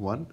1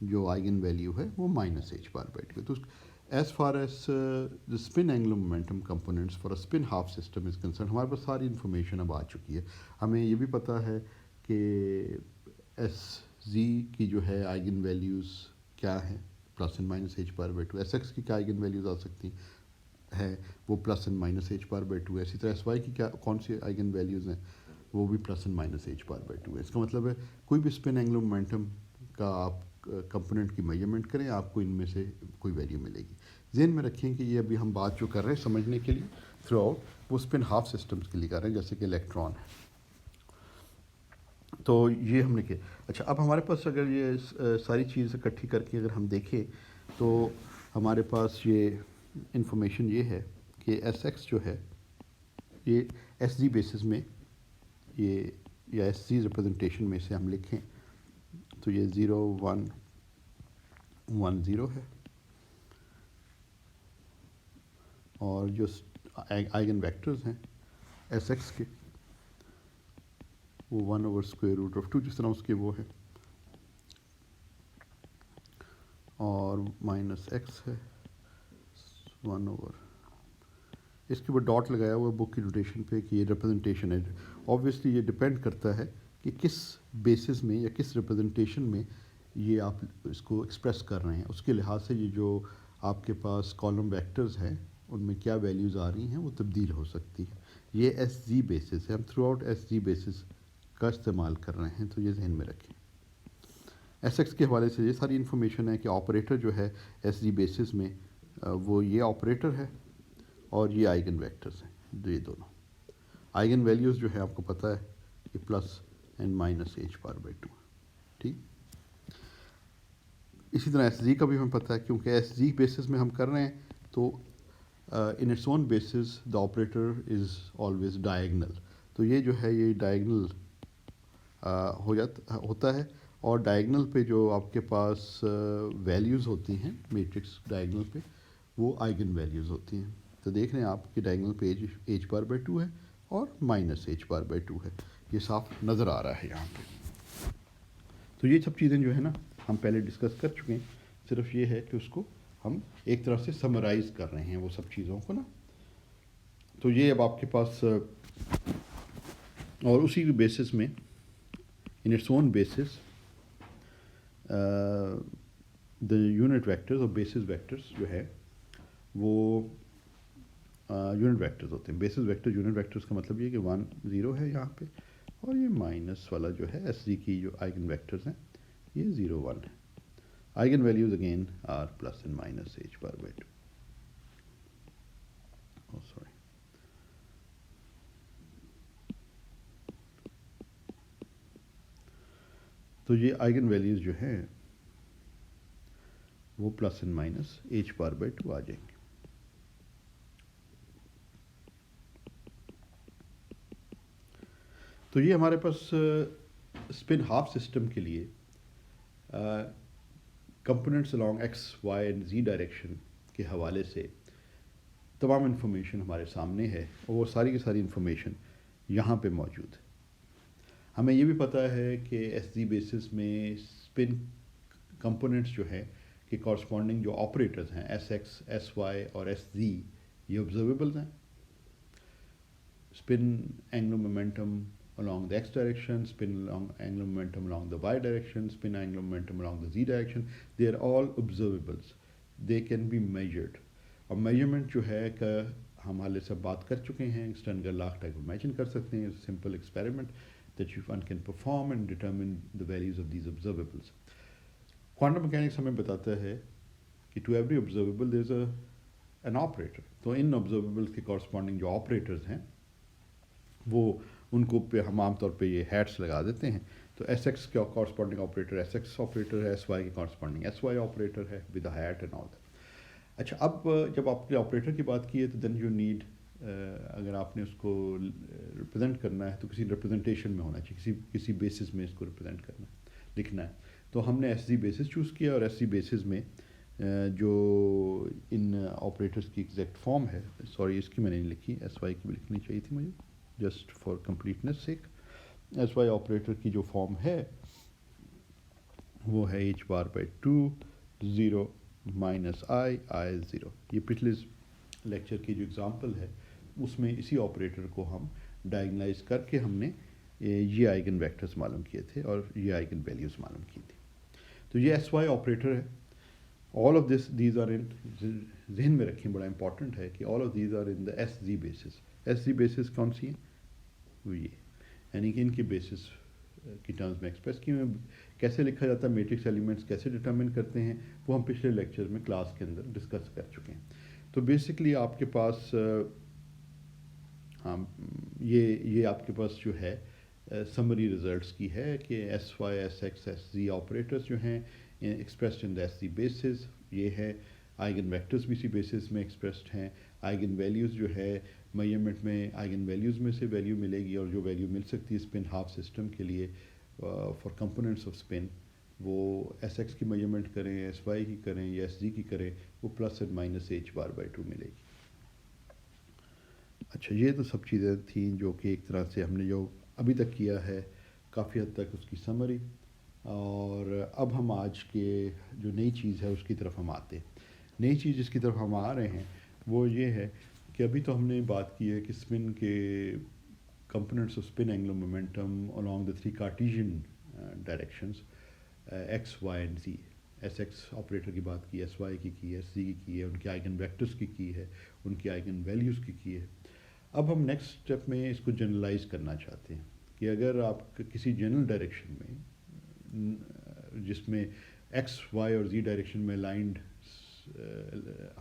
جو eigen value ہے وہ minus H bar by two ہے. تو as far as the spin angular momentum components for a spin half system is concern ہمارے پاس ساری انفارمیشن اب آ چکی ہے. ہمیں یہ بھی پتہ ہے کہ ایس زی کی جو ہے آئگن ویلیوز کیا ہیں, plus and minus H bar by two. S x کی کیا آئگن ویلیوز آ سکتی ہے, وہ plus and minus H bar by two ہے. اسی طرح ایس وائی کی کیا کون سی آئگن ویلیوز ہیں, وہ بھی plus and minus H bar by two ہے. اس کا مطلب ہے کوئی بھی اسپن اینگولر مومنٹم کا آپ کمپوننٹ کی میجرمنٹ کریں, آپ کو ان میں سے کوئی ویلیو ملے گی. ذہن میں رکھیں کہ یہ ابھی ہم بات جو کر رہے ہیں سمجھنے کے لیے تھرو آؤٹ وہ اسپن ہاف سسٹمس کے لیے کر رہے ہیں, جیسے کہ الیکٹران ہے. تو یہ ہم نے کیا. اچھا, اب ہمارے پاس اگر یہ ساری چیز اکٹھی کر کے اگر ہم دیکھیں تو ہمارے پاس یہ انفارمیشن یہ ہے کہ ایس ایکس جو ہے یہ ایس جی بیسس میں یہ یا ایس جی ریپرزنٹیشن میں سے ہم لکھیں تو یہ 0 1 1 0 ہے, اور جو آئگن ویکٹرز ہیں ایس ایکس کے وہ 1 اوور اسکوائر روٹ آف 2 جس طرح اس کے وہ ہے, اور مائنس ایکس ہے 1 اوور, اس کے اوپر ڈاٹ لگایا ہوا ہے بک کی نوٹیشن پہ کہ یہ ریپرزنٹیشن ہے. آبویسلی یہ ڈپینڈ کرتا ہے کہ کس بیسس میں یا کس ریپرزنٹیشن میں یہ آپ اس کو ایکسپریس کر رہے ہیں, اس کے لحاظ سے یہ جو آپ کے پاس کالم ویکٹرز ہیں ان میں کیا ویلیوز آ رہی ہیں وہ تبدیل ہو سکتی ہے. یہ ایس جی بیسس ہے, ہم throughout S G basis کا استعمال کر رہے ہیں, تو یہ ذہن میں رکھیں. ایس ایکس کے حوالے سے یہ ساری انفارمیشن ہے کہ آپریٹر جو ہے ایس جی بیسس میں وہ یہ آپریٹر ہے اور یہ آئگن ویکٹرز ہیں, یہ دونوں آئگن ویلیوز جو ہے آپ کو پتہ ہے کہ plus and minus H bar by two. ٹھیک, اسی طرح ایس جی کا بھی ہمیں پتہ ہے کیونکہ ایس جی بیسس میں ہم کر رہے ہیں تو in its own basis the operator is always diagonal. تو یہ جو ہے یہ ڈائیگنل ہوتا ہے, اور ڈائیگنل پہ جو آپ کے پاس ویلیوز ہوتی ہیں میٹرکس ڈائیگنل پہ وہ آئگن ویلیوز ہوتی ہیں. تو دیکھ رہے ہیں آپ کہ ڈائیگنل پہ ایچ بار بائی ٹو ہے اور minus H bar by two ہے, یہ صاف نظر آ رہا ہے یہاں پہ. تو یہ سب چیزیں جو ہے نا ہم پہلے ڈسکس کر چکے ہیں, صرف یہ ہے کہ اس کو ہم ایک طرح سے سمرائز کر رہے ہیں وہ سب چیزوں کو نا. تو یہ اب آپ کے پاس اور اسی بیسس میں ان اٹس اون بیسس دا یونٹ ویکٹرز اور بیسس ویکٹرز جو ہے وہ یونٹ ویکٹرز ہوتے ہیں. بیسس ویکٹر یونٹ ویکٹرز کا مطلب یہ کہ 1 0 ہے یہاں پہ, اور یہ مائنس والا جو ہے ایس جی کی جو آئگن ویکٹرز ہیں یہ 0 1 ہے. Eigenvalues again are plus and minus H bar by two. Sorry, تو یہ آئگن ویلیوز جو ہیں وہ plus and minus H bar by two آ جائیں گے. تو یہ ہمارے پاس اسپن ہاف سسٹم کے لیے components along X Y and Z direction کے حوالے سے تمام انفارمیشن ہمارے سامنے ہے, اور وہ ساری کی ساری انفارمیشن یہاں پہ موجود ہے. ہمیں یہ بھی پتہ ہے کہ ایس جی بیسس میں اسپن کمپوننٹس جو ہیں کہ کورسپونڈنگ جو آپریٹرز ہیں ایس ایکس ایس وائی اور ایس زی یہ آبزرویبلز ہیں. Spin angular momentum along the x direction, spin along angular momentum along the y direction, spin angular momentum along the z direction, they are all observables, they can be measured. اور measurement جو ہے کہ ہم حالے سے بات کر چکے ہیں, اسٹرنگر-لاک ٹائپ امیجن کر سکتے ہیں, simple experiment that one can perform and determine the values of these observables. Quantum mechanics ہمیں بتاتا ہے کہ to every observable there is an operator. تو ان observables کے کورسپونڈنگ جو آپریٹرز ہیں وہ ان کو پہ ہم عام طور پہ یہ ہیٹس لگا دیتے ہیں. تو ایس ایکس کا corresponding operator S X operator ہے, ایس وائی کے کورسپونڈنگ ایس وائی آپریٹر ہے with a hat and all that. اچھا, اب جب آپ نے آپریٹر کی بات کی ہے تو دین یو نیڈ, اگر آپ نے اس کو ریپرزینٹ کرنا ہے تو کسی ریپرزنٹیشن میں ہونا چاہیے, کسی بیسس میں اس کو ریپرزینٹ کرنا ہے, لکھنا ہے. تو ہم نے ایس جی بیسس چوز کیا, اور ایس جی بیسس میں جو ان آپریٹرس کی ایگزیکٹ فارم ہے, سوری اس کی میں نے نہیں لکھی, ایس وائی کی بھی لکھنی چاہیے تھی مجھے just for completeness sake. S Y operator کی جو فارم ہے وہ ہے h bar by 2 0 minus I 0. یہ پچھلے لیکچر کی جو اگزامپل ہے اس میں اسی آپریٹر کو ہم ڈائگنائز کر کے ہم نے یہ آئیگن ویکٹرز معلوم کیے تھے اور یہ آئیگن ویلیوز معلوم کی تھی. تو یہ ایس وائی آپریٹر ہے. آل آف دیز آر ان ذہن میں رکھیں, بڑا امپورٹنٹ ہے کہ all of these are in the S Z basis. S Z basis کون سی ہیں؟ وہ یہ, یعنی کہ ان کی بیسس کی ٹرمز میں ایکسپریس کی ہوئی. کیسے لکھا جاتا ہے, میٹرکس ایلیمنٹس کیسے ڈٹرمن کرتے ہیں, وہ ہم پچھلے لیکچر میں کلاس کے اندر ڈسکس کر چکے ہیں. تو بیسکلی آپ کے پاس یہ آپ کے پاس جو ہے سمری ریزلٹس کی ہے کہ S Y S X S Z operators جو ہیں expressed in the S Z bases. یہ ہے آئیگن ویکٹرس بھی اسی بیسس میں ایکسپریسڈ ہیں. آئیگن ویلیوز جو ہے میجرمنٹ میں آئیگن ویلیوز میں سے ویلیو ملے گی, اور جو ویلیو مل سکتی ہے اسپن ہاف سسٹم کے لیے فار کمپوننٹس آف اسپن, وہ ایس ایکس کی میجرمنٹ کریں, ایس وائی کی کریں یا ایس جی کی کریں, وہ plus and minus H bar by 2 ملے گی. اچھا, یہ تو سب چیزیں تھیں جو کہ ایک طرح سے ہم نے جو ابھی تک کیا ہے کافی حد تک اس کی سمری. اور اب ہم آج کے جو نئی چیز ہے اس کی طرف ہم آتے ہیں. نئی چیز جس کی طرف ہم آ رہے ہیں وہ یہ ہے کہ ابھی تو ہم نے بات کی ہے کہ اسپن کے components of spin angular momentum along the 3 Cartesian directions X Y and Z. S X operator کی بات کی, ایس وائی کی ایس زی کی ہے, ان کے آئیگن ویکٹرس کی ہے, ان کی آئیگن ویلیوز کی ہے. اب ہم نیکسٹ اسٹیپ میں اس کو جنرلائز کرنا چاہتے ہیں کہ اگر آپ کسی جنرل ڈائریکشن میں جس میں ایکس وائی اور زی ڈائریکشن میں لائنڈ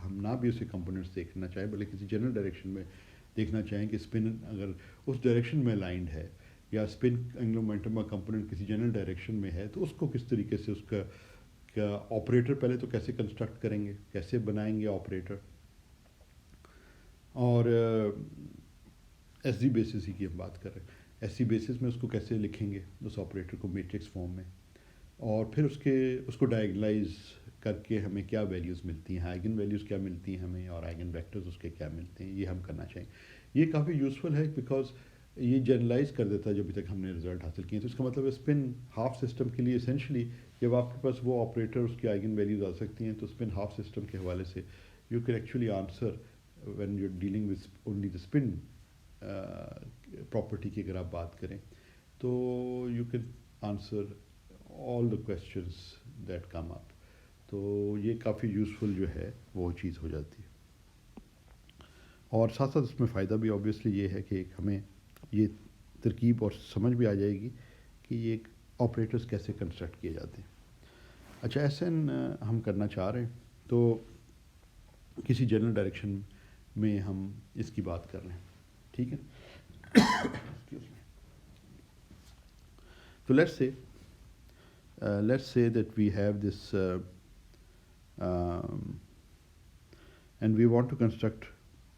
ہم نہ بھی اسے کمپوننٹس دیکھنا چاہیں بلکہ کسی جنرل ڈائریکشن میں دیکھنا چاہیں کہ اسپن اگر اس ڈائریکشن میں لائنڈ ہے یا اسپن اینگولر مومنٹم کا کمپوننٹ کسی جنرل ڈائریکشن میں ہے, تو اس کو کس طریقے سے اس کا آپریٹر پہلے تو کیسے کنسٹرکٹ کریں گے, کیسے بنائیں گے آپریٹر. اور ایس جی بیسس ہی کی ہم بات کر رہے ہیں. ایس جی بیسس میں اس کو کیسے لکھیں گے اس آپریٹر کو میٹرکس فارم میں, اور پھر اس کو ڈائگنائز کر کے ہمیں کیا ویلیوز ملتی ہیں, آئیگن ویلیوز کیا ملتی ہیں ہمیں, اور آئیگن ویکٹرز اس کے کیا ملتے ہیں, یہ ہم کرنا چاہیں. یہ کافی یوزفل ہے بیکاز یہ جنرلائز کر دیتا ہے جو ابھی تک ہم نے رزلٹ حاصل کیے. تو اس کا مطلب ہے اسپن ہاف سسٹم کے لیے اسینشلی جب آپ کے پاس وہ آپریٹر اس کی آئیگن ویلیوز آ سکتی ہیں, تو اسپن ہاف سسٹم کے حوالے سے you can actually answer when you dealing with only the spin property کی اگر آپ بات کریں تو you can answer all the questions that come up. تو یہ کافی یوزفل جو ہے وہ چیز ہو جاتی ہے. اور ساتھ ساتھ اس میں فائدہ بھی آبویسلی یہ ہے کہ ہمیں یہ ترکیب اور سمجھ بھی آ جائے گی کہ یہ آپریٹرس کیسے کنسٹرکٹ کیے جاتے ہیں. اچھا, ایسے ہم کرنا چاہ رہے ہیں تو کسی جنرل ڈائریکشن میں ہم اس کی بات کر رہے ہیں, ٹھیک ہے. تو let's say that we have this and we want to construct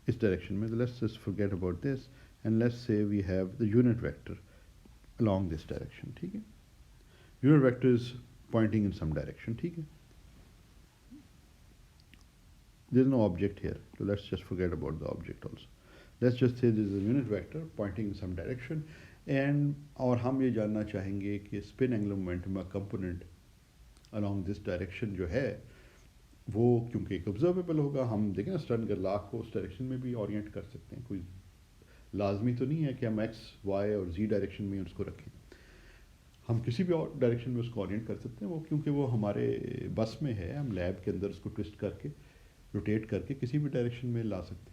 اس ڈائریکشن میں. let's just forget about this and let's say we have the unit vector along this direction, ٹھیک ہے. unit vector is pointing in some direction, ٹھیک ہے. there is no object here, so let's just forget about the object also. let's just say this is a unit vector pointing in some direction, and اور ہم یہ جاننا چاہیں گے کہ spin angular momentum کا کمپوننٹ along this direction جو ہے وہ کیونکہ ایک آبزرویبل ہوگا. ہم دیکھیں نا اسٹرنگرلاک کو اس ڈائریکشن میں بھی اورینٹ کر سکتے ہیں, کوئی لازمی تو نہیں ہے کہ ہم ایکس وائی اور زی ڈائریکشن میں اس کو رکھیں. ہم کسی بھی اور ڈائریکشن میں اس کو اورینٹ کر سکتے ہیں, وہ کیونکہ وہ ہمارے بس میں ہے. ہم لیب کے اندر اس کو ٹوسٹ کر کے روٹیٹ کر کے کسی بھی ڈائریکشن میں لا سکتے ہیں.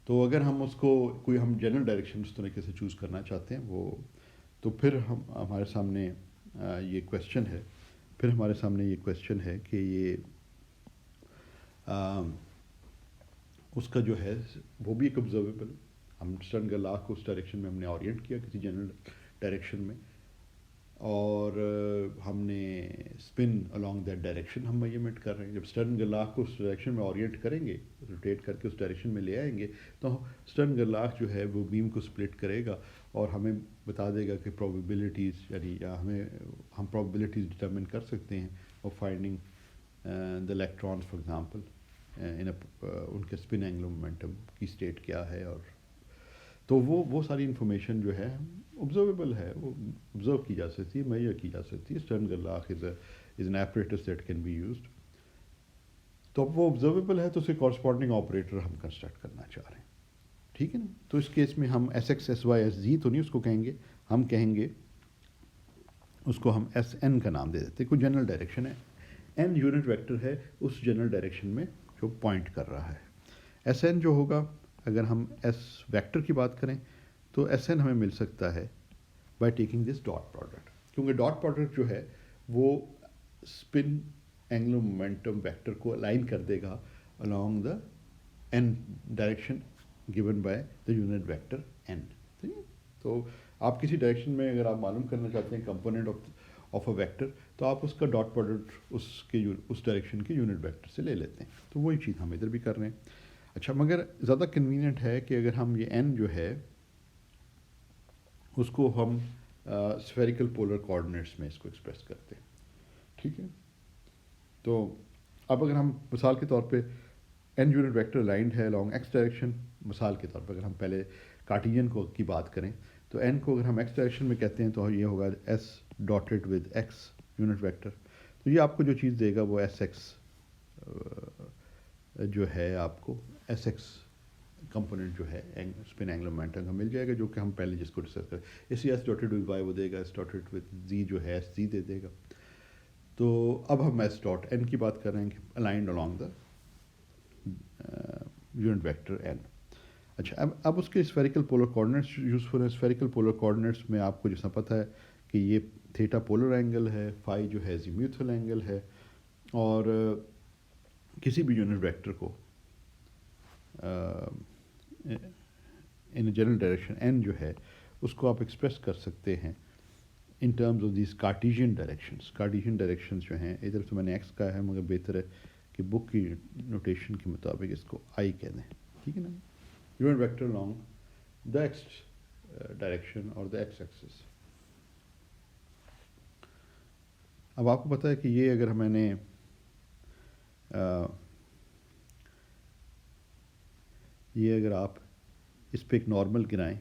تو اگر ہم اس کو کوئی ہم جنرل ڈائریکشن اس طریقے سے چوز کرنا چاہتے ہیں وہ, تو پھر ہمارے سامنے یہ کویسچن ہے کہ یہ اس کا جو ہے وہ بھی ایک آبزرویبل. ہم اسٹرنگرلاک کو اس ڈائریکشن میں ہم نے اورینٹ کیا کسی جنرل ڈائریکشن میں, اور ہم نے اسپن along دیٹ ڈائریکشن ہم میجرمنٹ کر رہے ہیں. جب اسٹرنگرلاک کو اس ڈائریکشن میں اورینٹ کریں گے, روٹیٹ کر کے اس ڈائریکشن میں لے آئیں گے, تو اسٹرنگرلاک جو ہے وہ بیم کو سپلٹ کرے گا اور ہمیں بتا دے گا کہ پروبیبلٹیز, یعنی ہم پروبیبلٹیز ڈٹرمن کر سکتے ہیں of finding the electrons for example in کے اسپن اینگولر مومنٹم کی اسٹیٹ کیا ہے. اور تو وہ ساری انفارمیشن جو ہے observable ہے, وہ observe کی جا سکتی ہے, measure کی جا سکتی ہے. Stern-Gerlach is an apparatus that can be used. تو اب وہ observable ہے تو اسے corresponding operator ہم کنسٹرکٹ کرنا چاہ رہے ہیں. ٹھیک ہے نا. تو اس کیس میں ہم S X S Y S Z تو نہیں اس کو کہیں گے, ہم کہیں گے اس کو ہم ایس این کا نام دے دیتے ہیں. کوئی جنرل ڈائریکشن ہے, این یونٹ ویکٹر ہے اس جنرل ڈائریکشن میں جو پوائنٹ کر رہا ہے. ایس این جو ہوگا, اگر ہم ایس ویکٹر کی بات کریں تو ایس این ہمیں مل سکتا ہے by taking this dot product, کیونکہ ڈاٹ پروڈکٹ جو ہے وہ اسپن اینگولر مومنٹم ویکٹر کو الائن کر دے گا along the n direction given by the unit vector n. تو آپ کسی ڈائریکشن میں اگر آپ معلوم کرنا چاہتے ہیں کمپوننٹ آف اے ویکٹر تو آپ اس کا ڈاٹ پروڈکٹ اس ڈائریکشن کے یونٹ ویکٹر سے لے لیتے ہیں. تو وہی چیز ہم ادھر بھی کر رہے ہیں. اچھا, مگر زیادہ کنوینئنٹ ہے کہ اگر ہم یہ n جو ہے اس کو ہم اسفیریکل پولر کوآرڈینیٹس میں اس کو ایکسپریس کرتے ہیں. ٹھیک ہے. تو اب اگر ہم مثال کے طور پہ n یونٹ ویکٹر الائنڈ ہے along x ڈائریکشن, مثال کے طور پہ اگر ہم پہلے کارٹیجین کو کی بات کریں تو n کو اگر ہم x ڈائریکشن میں کہتے ہیں تو یہ ہوگا s dotted with x unit vector. تو یہ آپ کو جو چیز دے گا وہ ایس ایکس جو ہے آپ کو ایس ایکس کمپوننٹ جو ہے اسپن اینگولر مومنٹم کا مل جائے گا, جو کہ ہم پہلے جس کو ڈسکس کریں. اسی ایس ڈاٹڈ ود وائی وہ دے گا, ایس ڈاٹڈ ود زی جو ہے ایس زی دے دے گا. تو اب ہم ایس ڈاٹ این کی بات کر رہے ہیں کہ aligned along the unit vector N. اچھا, اب اس کے اسفیریکل پولر کوآرڈینیٹس یوزفل ہیں. اسفیریکل پولر کوآرڈینیٹس میں آپ کو جیسا پتہ ہے کہ یہ تھیٹا پولر اینگل ہے, فائی جو ہے زیمیوتھل اینگل ہے, اور کسی بھی یونٹ ویکٹر کو ان جنرل ڈائریکشن این جو ہے اس کو آپ ایکسپریس کر سکتے ہیں in terms of these Cartesian directions. Cartesian directions جو ہیں, ادھر تو میں نے ایکس کہا ہے مگر بہتر ہے کہ بک کی نوٹیشن کے مطابق اس کو آئی کہہ دیں. ٹھیک ہے نا. یونٹ ویکٹر along دا ایکس ڈائریکشن اور دا ایکس ایکسس. اب آپ کو پتہ ہے کہ یہ اگر میں نے یہ اگر آپ اس پہ ایک نارمل گرائیں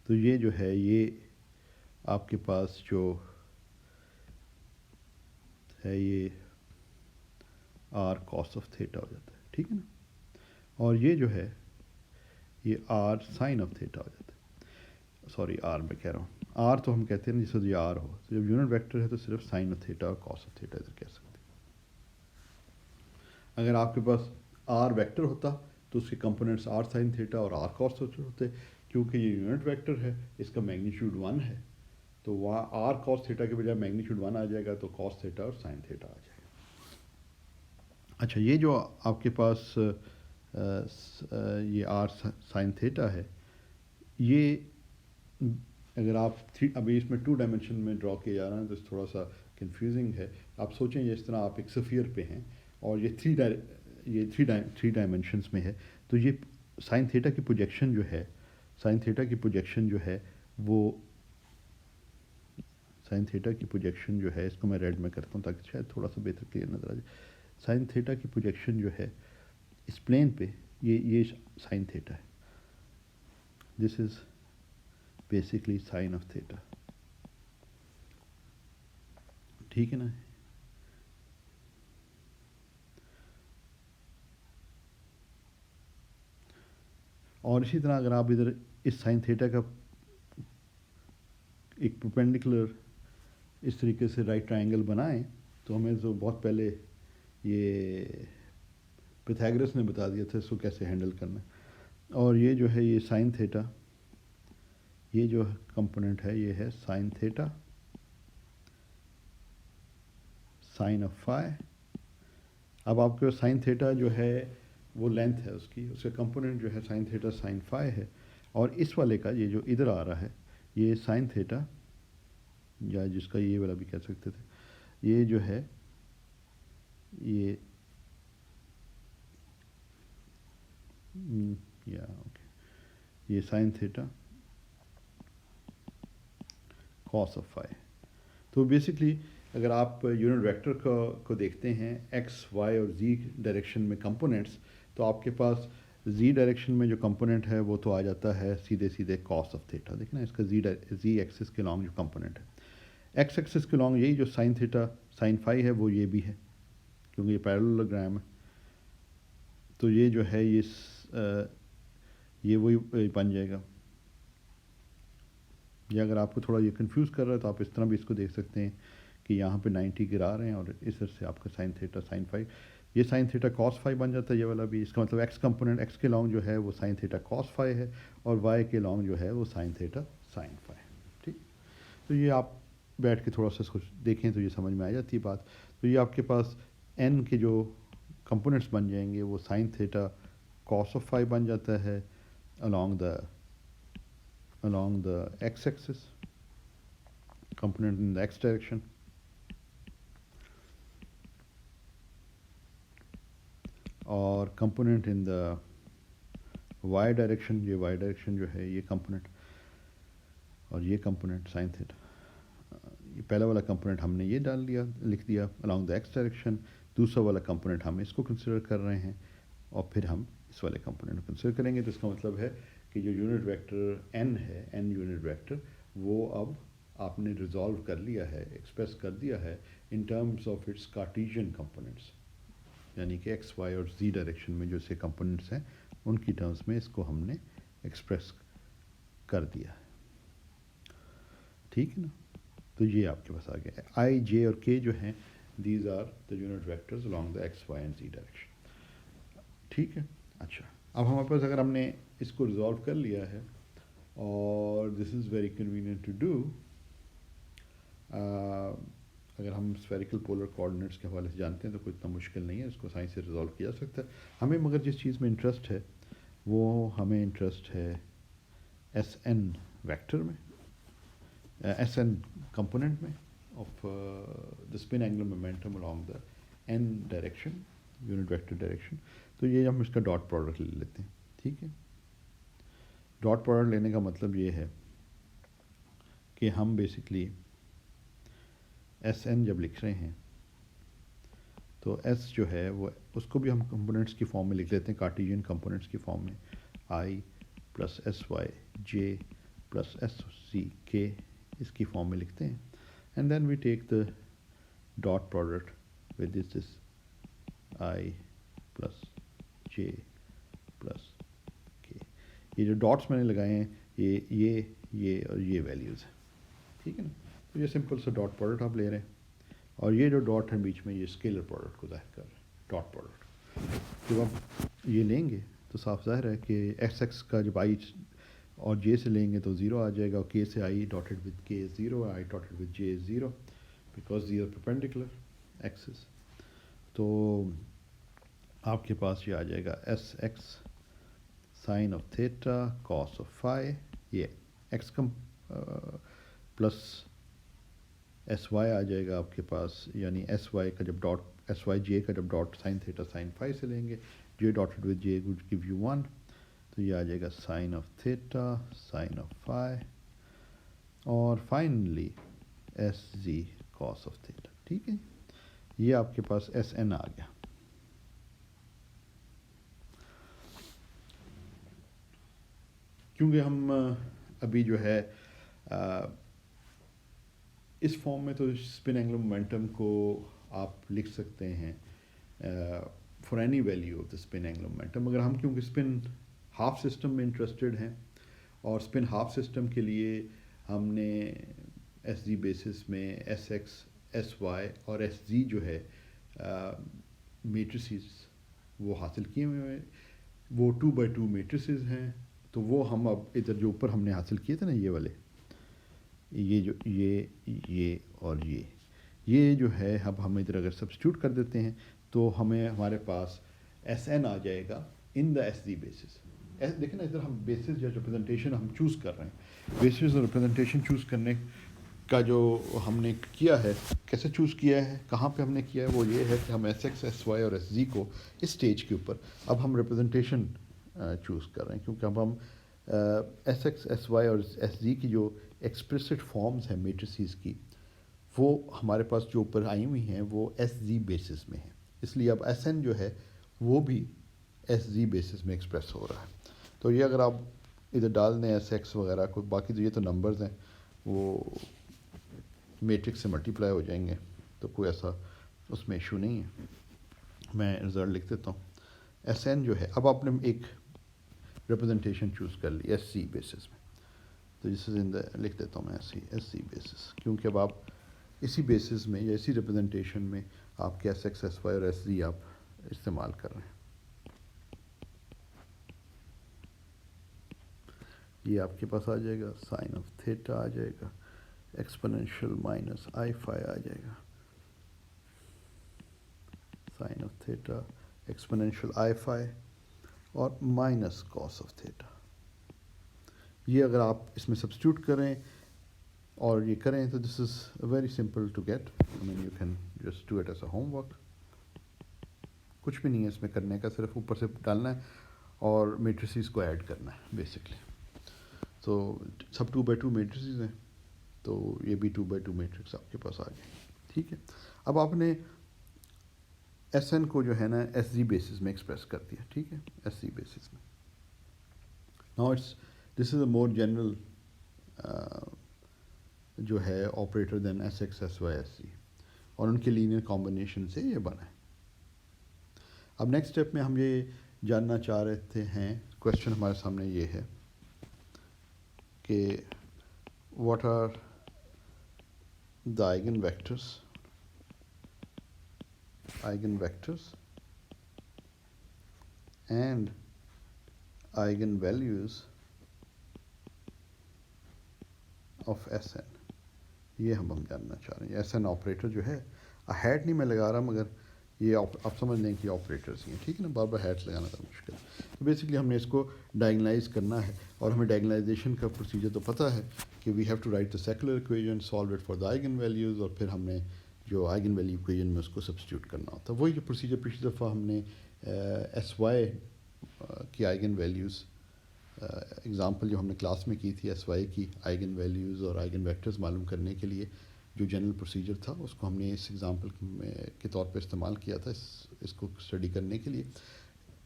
تو یہ جو ہے یہ آپ کے پاس جو ہے یہ آر کاس آف تھیٹا ہو جاتا ہے. ٹھیک ہے نا. اور یہ جو ہے یہ آر سائن آف تھیٹا ہو جاتا ہے. سوری, آر میں کہہ رہا ہوں, آر تو ہم کہتے ہیں نا جس وقت یہ آر ہو, تو جب یونٹ ویکٹر ہے تو صرف سائن آف تھیٹا اور کاس آف تھیٹا ادھر کہہ سکتے ہیں. اگر آپ کے پاس آر ویکٹر ہوتا تو اس کے کمپوننٹس آر سائن تھیٹا اور آر کاس ہوتے. کیونکہ یہ یونٹ ویکٹر ہے, اس کا میگنیچیوڈ 1 ہے, تو وہاں آر کاس تھیٹا کے بجائے میگنیچیوڈ 1 آ جائے گا, تو کاس تھیٹا اور سائن تھیٹا آ جائے گا. اچھا, یہ جو آپ کے پاس یہ آر سائن تھیٹا ہے, یہ اگر آپ ابھی اس میں 2 ڈائمنشن میں ڈرا کیا جا رہا ہے تو تھوڑا سا کنفیوزنگ ہے. آپ سوچیں یہ اس طرح آپ ایک سفیر پہ ہیں اور یہ 3 ڈائمنشنس میں ہے, تو یہ سائن تھیٹا کی پروجیکشن جو ہے, سائن تھیٹا کی پروجیکشن جو ہے وہ سائن تھیٹا کی پروجیکشن جو ہے, اس کو میں ریڈ میں کرتا ہوں تاکہ شاید تھوڑا سا بہتر کلیئر نظر آ جائے. سائن تھیٹا کی پروجیکشن جو ہے اس پلین پہ یہ سائن تھیٹا ہے. This is basically sine of theta. ٹھیک ہے نا. اور اسی طرح اگر آپ ادھر اس سائن تھیٹا کا ایک پرپینڈیکولر اس طریقے سے رائٹ ٹرائنگل بنائیں تو ہمیں تو بہت پہلے یہ پیتھاگورس نے بتا دیا تھا اس کو کیسے ہینڈل کرنا. اور یہ جو ہے یہ سائن تھیٹا, یہ جو کمپوننٹ ہے یہ ہے sine theta sine of phi. اب آپ کے سائن تھیٹا جو ہے وہ لینتھ ہے اس کی, اس کا کمپوننٹ جو ہے سائن تھیٹا سائن فائی ہے, اور اس والے کا یہ جو ادھر آ رہا ہے یہ سائن تھیٹا, یا جس کا یہ والا بھی کہہ سکتے تھے, یہ جو ہے یہ یہ sine theta cos of phi. تو بیسکلی اگر آپ یونٹ ویکٹر کو دیکھتے ہیں ایکس وائی اور زی ڈائریکشن میں کمپوننٹس, تو آپ کے پاس زی ڈائریکشن میں جو کمپوننٹ ہے وہ تو آ جاتا ہے سیدھے سیدھے کاس آف تھیٹا. دیکھیں نا اس کا زی ایکسس کے لانگ جو کمپوننٹ ہے, ایکس ایکسس کے لانگ یہی جو سائن تھیٹا سائن فائی ہے وہ یہ بھی ہے کیونکہ یہ پیرالوگرام ہے. تو یہ جو ہے یہ وہی بن جائے گا. یا اگر آپ کو تھوڑا یہ کنفیوز کر رہا ہے تو آپ اس طرح بھی اس کو دیکھ سکتے ہیں کہ یہاں پہ 90 گرا رہے ہیں اور اس طرح سے آپ کا سائن تھیٹا سائن فائی, یہ سائن تھیٹا کاس فائی بن جاتا ہے یہ والا بھی. اس کا مطلب ایکس کمپوننٹ ایکس کے لانگ جو ہے وہ سائن تھیٹا کاس فائی ہے اور وائی کے لانگ جو ہے وہ سائن تھیٹا سائن فائی. ٹھیک, تو یہ آپ بیٹھ کے تھوڑا سا اس کو دیکھیں تو یہ سمجھ میں آ جاتی ہے بات. تو یہ آپ کے پاس این کے جو کمپوننٹس بن جائیں گے وہ sine theta cos of phi بن جاتا ہے along the x axis, component in the x direction, اور component in the y direction. یہ y direction جو ہے یہ component اور یہ component sin theta, یہ پہلا والا component ہم نے یہ ڈال دیا لکھ دیا along the x direction. دوسرا والا component ہم اس کو کنسیڈر کر رہے ہیں اور پھر ہم اس والے کمپوننٹ کو کنسیڈر کریں گے. تو اس کا مطلب ہے کہ جو یونٹ ویکٹر n ہے, n یونٹ ویکٹر, وہ اب آپ نے ریزالو کر لیا ہے, ایکسپریس کر دیا ہے ان terms of its Cartesian components, یعنی کہ ایکس وائی اور زی ڈائریکشن میں جو سے کمپوننٹس ہیں ان کی ٹرمز میں اس کو ہم نے ایکسپریس کر دیا ہے. ٹھیک ہے نا. تو یہ آپ کے پاس آ گیا ہے. آئی جے اور کے جو ہیں these are the unit vectors along the X Y and Z direction. ٹھیک ہے. اچھا, اب ہمارے پاس اگر ہم نے اس کو ریزالو کر لیا ہے اور this is very convenient to do, اگر ہم اسفیریکل پولر کوآرڈینیٹس کے حوالے سے جانتے ہیں تو کوئی اتنا مشکل نہیں ہے, اس کو سائنس سے ریزالو کیا جا سکتا ہے. ہمیں مگر جس چیز میں انٹرسٹ ہے وہ ہمیں انٹرسٹ ہے ایس این ویکٹر میں, ایس این کمپوننٹ میں of the spin angular momentum along the N direction, unit vector direction. تو یہ ہم اس کا ڈاٹ پروڈکٹ لے لیتے ہیں. ٹھیک ہے. ڈاٹ پروڈکٹ لینے کا مطلب یہ ہے کہ ہم بیسکلی ایس این جب لکھ رہے ہیں تو ایس جو ہے وہ اس کو بھی ہم کمپوننٹس کی فارم میں لکھ لیتے ہیں, کارٹیزین کمپوننٹس کی فارم میں, I plus S Y J plus S C K اس کی فارم میں لکھتے ہیں. And then we take the dot product with this I plus J plus K. یہ جو ڈاٹس میں نے لگائے ہیں یہ اور یہ ویلیوز ہیں. ٹھیک ہے نا. تو یہ سمپل سا ڈاٹ پروڈکٹ آپ لے رہے ہیں اور یہ جو ڈاٹ ہے بیچ میں یہ اسکیلر پروڈکٹ کو ظاہر کر رہے ہیں, ڈاٹ پروڈکٹ. جب آپ یہ لیں گے تو صاف ظاہر ہے کہ ایکس ایکس کا جب آئی اور جے سے لیں گے تو زیرو آ جائے گا, اور کے سے I dotted with K zero, I dotted with J zero, because they are perpendicular axes. تو آپ کے پاس یہ آ جائے گا S X sine of theta cos of phi, یہ X come plus S Y آ جائے گا آپ کے پاس, یعنی ایس وائی کا جب ڈاٹ, ایس وائی جے کا جب dot sine theta sine phi سے لیں گے, J dotted with J would give you 1, تو یہ آ جائے گا sine of theta sine of phi, اور finally S Z cos of theta. ٹھیک ہے. یہ آپ کے پاس ایس این آ گیا. کیونکہ ہم ابھی جو ہے اس فارم میں تو اسپن اینگولر مومنٹم کو آپ لکھ سکتے ہیں for any value of the spin angular momentum. مگر ہم کیونکہ اسپن ہاف سسٹم میں انٹرسٹڈ ہیں اور اسپن ہاف سسٹم کے لیے ہم نے ایس زی بیسس میں ایس ایکس ایس وائی اور ایس زی جو ہے میٹریسز وہ حاصل کیے ہوئے ہیں, وہ 2x2 میٹریسز ہیں. تو وہ ہم اب ادھر جو اوپر ہم نے حاصل کیے تھے نا یہ والے, یہ جو یہ اور یہ جو ہے اب ہم ادھر اگر سبسٹیوٹ کر دیتے ہیں تو ہمیں ہمارے پاس ایس این آ جائے گا ان دا ایس زی بیسس. دیکھیں نا ادھر ہم بیسس یا ریپرزنٹیشن ہم چوز کر رہے ہیں. بیسس اور ریپرزنٹیشن چوز کرنے کا جو ہم نے کیا ہے, کیسے چوز کیا ہے, کہاں پہ ہم نے کیا ہے, وہ یہ ہے کہ ہم ایس ایکس ایس وائی اور ایس زی کو اس اسٹیج کے اوپر اب ہم ریپرزنٹیشن چوز کر رہے ہیں, کیونکہ اب ہم ایس ایکس ایس وائی اور ایس زی کی جو ایکسپریسڈ فارمز ہیں میٹریسیز کی, وہ ہمارے پاس جو اوپر آئی ہوئی ہیں وہ ایس زی بیسس میں ہیں. اس لیے اب ایس این جو ہے وہ بھی ایس زی بیسس میں ایکسپریس ہو رہا ہے. تو یہ اگر آپ ادھر ڈال دیں ایس ایکس وغیرہ کو، باقی تو یہ تو نمبرز ہیں وہ میٹرکس سے ملٹیپلائی ہو جائیں گے، تو کوئی ایسا اس میں ایشو نہیں ہے. میں رزلٹ لکھ دیتا ہوں. ایس این جو ہے، اب آپ نے ایک ریپرزنٹیشن چوز کر لی ایس سی بیسس میں، تو جس لکھ دیتا ہوں میں ایس سی بیسس، کیونکہ اب آپ اسی بیسس میں یا اسی ریپرزنٹیشن میں آپ کے ایس ایکس ایس وائی اور ایس زی آپ استعمال کر رہے ہیں. یہ آپ کے پاس آ جائے گا سائن آف تھیٹا آ جائے گا، ایکسپونینشیل مائنس آئی فائی آ جائے گا، sine of theta exponential I phi اور مائنس کاس آف تھیٹا. یہ اگر آپ اس میں سبسٹیوٹ کریں اور یہ کریں تو this is very simple to get. I mean you can just do it as a homework. کچھ بھی نہیں ہے اس میں کرنے کا، صرف اوپر سے ڈالنا ہے اور میٹریسز کو ایڈ کرنا ہے بیسکلی. تو سب 2x2 میٹریسز ہیں، تو یہ بھی 2x2 میٹرکس آپ کے پاس آ جائیں. ٹھیک ہے، اب آپ نے ایس این کو جو ہے نا ایس زی بیسس میں ایکسپریس کر دیا. ٹھیک ہے، ایس سی بیسس میں. Now this is a more general جو ہے operator then S X S Y S C, اور ان کے لینئر کمبینیشن سے یہ بنا ہے. اب نیکسٹ اسٹیپ میں ہم یہ جاننا چاہ رہے ہیں، کویشچن ہمارے سامنے یہ ہے کہ what are the eigenvectors and eigenvalues of S N. یہ ہم جاننا چاہ رہے ہیں. ایس این آپریٹر جو ہے، ہیڈ نہیں میں لگا رہا، مگر یہ آپ سمجھ لیں کہ آپریٹرس ہی ہیں. ٹھیک ہے نا، بار بار ہیڈ لگانا تھا مشکل. تو بیسکلی ہم نے اس کو ڈائگنلائز کرنا ہے، اور ہمیں ڈائگنلائزیشن کا پروسیجر تو پتہ ہے کہ we have to write the secular equation, solve it for the eigenvalues, اور پھر ہم نے جو آئگن ویلیو ایکویژن میں اس کو سبسٹیوٹ کرنا ہوتا ہے. وہی جو پروسیجر پچھلی دفعہ ہم نے ایس وائی کی آئگن ویلیوز اگزامپل جو ہم نے کلاس میں کی تھی، ایس وائی کی آئگن ویلیوز اور آئگن ویکٹرز معلوم کرنے کے لیے جو جنرل پروسیجر تھا، اس کو ہم نے اس ایگزامپل کے طور پہ استعمال کیا تھا اس کو اسٹڈی کرنے کے لیے.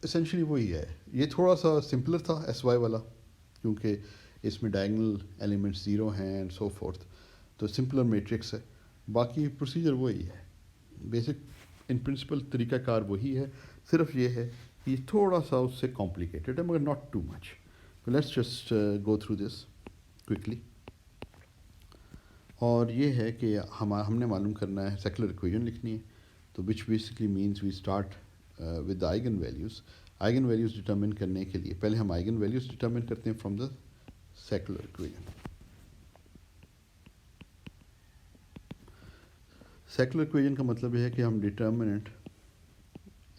اسینشلی وہی ہے. یہ تھوڑا سا سمپلر تھا ایس وائی والا، کیونکہ اس میں ڈائگنل ایلیمنٹس زیرو ہیں اینڈ سو فورتھ، تو سمپلر میٹرکس ہے. باقی پروسیجر وہی ہے، بیسک ان پرنسپل طریقہ کار وہی ہے. صرف یہ ہے کہ یہ تھوڑا سا اس سے کمپلیکیٹڈ ہے، مگر not too much. Let's just go through this quickly. اور یہ ہے کہ ہم نے معلوم کرنا ہے، سیکولر ایکویژن لکھنی ہے. تو which basically means we start with the eigenvalues. Eigenvalues determine کرنے کے لیے پہلے ہم آئگن ویلیوز ڈٹرمن کرتے ہیں from the secular equation. Secular equation کا مطلب یہ ہے کہ ہم determinant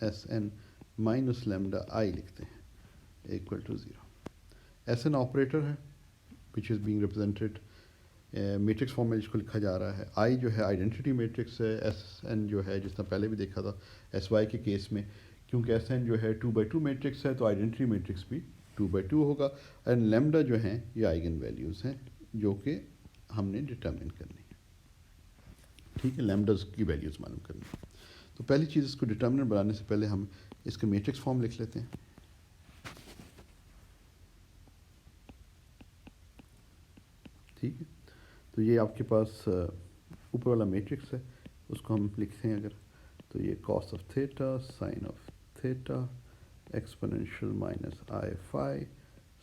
S N minus lambda I لکھتے ہیں equal to 0. S N operator ہے which is being represented matrix form میں جس کو لکھا جا رہا ہے. آئی جو ہے آئیڈینٹی میٹرکس ہے. ایس این جو ہے جس طرح پہلے بھی دیکھا تھا ایس وائی کے کیس میں، کیونکہ ایس این جو ہے 2x2 میٹرکس ہے، تو آئیڈینٹی میٹرکس بھی 2x2 ہوگا. اینڈ لیمڈا جو ہیں یہ آئگن ویلیوز ہیں جو کہ ہم نے ڈٹرمن کرنی ہے. ٹھیک ہے، لیمڈاز کی ویلیوز معلوم کرنی ہے. تو پہلی چیز اس کو ڈٹرمنٹ بنانے سے پہلے ہم اس کے میٹرکس فارم لکھ لیتے ہیں. ٹھیک ہے، تو یہ آپ کے پاس اوپر والا میٹرکس ہے، اس کو ہم لکھتے ہیں اگر تو یہ cos of theta sine of theta exponential minus I phi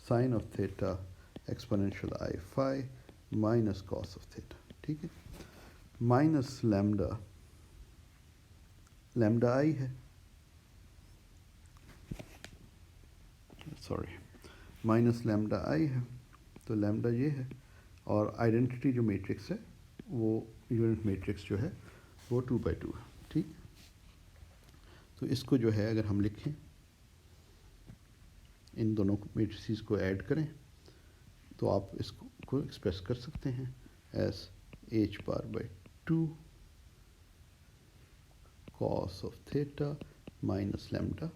sine of theta exponential I phi minus cos of theta. ٹھیک ہے، مائنس لیمڈا آئی ہے، سوری مائنس لیمڈا آئی ہے. تو لیمڈا یہ ہے، اور آئیڈینٹی جو میٹرکس ہے وہ یونٹ میٹرکس جو ہے وہ 2x2 ہے. ٹھیک، تو اس کو جو ہے اگر ہم لکھیں، ان دونوں میٹرسز کو ایڈ کریں تو آپ اس کو ایکسپریس کر سکتے ہیں as h bar by 2 cos of theta minus lambda.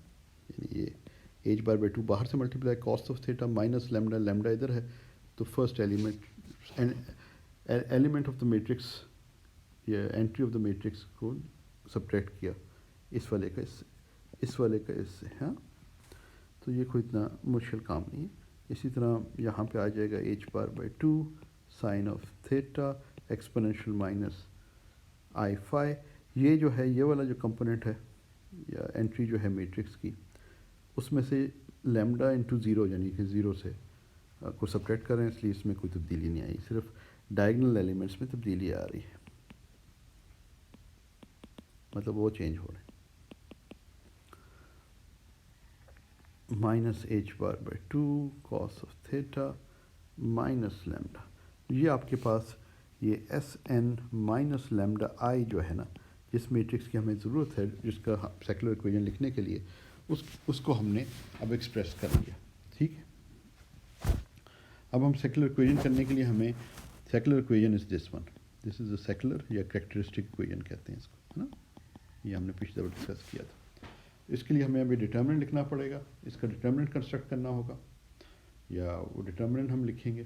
یعنی یہ ایچ بار بائی 2 باہر سے multiply cos of theta minus lambda, lambda ادھر ہے تو first element of the matrix یا اینٹری آف دا میٹرکس کو سبٹریکٹ کیا اس والے کا اس سے، اس والے کا اس سے. ہاں، تو یہ کوئی اتنا مشکل کام نہیں ہے. اسی طرح یہاں پہ آ جائے گا H bar by 2 sine of theta exponential minus I phi. یہ جو ہے یہ والا جو کمپوننٹ ہے یا انٹری جو ہے میٹرکس کی, اس میں سے لیمڈا انٹو زیرو یعنی کہ زیرو سے کو سپریٹ کر رہے ہیں, اس لیے اس میں کوئی تبدیلی نہیں آئی, صرف ڈائگنل ایلیمنٹس میں تبدیلی آ رہی ہے, مطلب وہ چینج ہو رہے ہیں. Minus H bar by 2 cos of theta minus lambda. یہ آپ کے پاس یہ S N minus lambda I جو ہے نا, جس میٹرکس کی ہمیں ضرورت ہے, جس کا سیکولر ایکویشن لکھنے کے لیے, اس کو ہم نے اب ایکسپریس کر لیا. ٹھیک ہے, اب ہم سیکولر ایکویشن کرنے کے لیے ہمیں secular equation is this one, this is a secular یا کریکٹرسٹک ایکویشن کہتے ہیں اس کو, ہے نا. یہ ہم نے پچھلے دفعہ ڈسکس کیا تھا. اس کے لیے ہمیں ابھی ڈٹرمنٹ لکھنا پڑے گا, اس کا ڈٹرمنٹ کنسٹرکٹ کرنا ہوگا, یا وہ ڈٹرمنٹ ہم لکھیں گے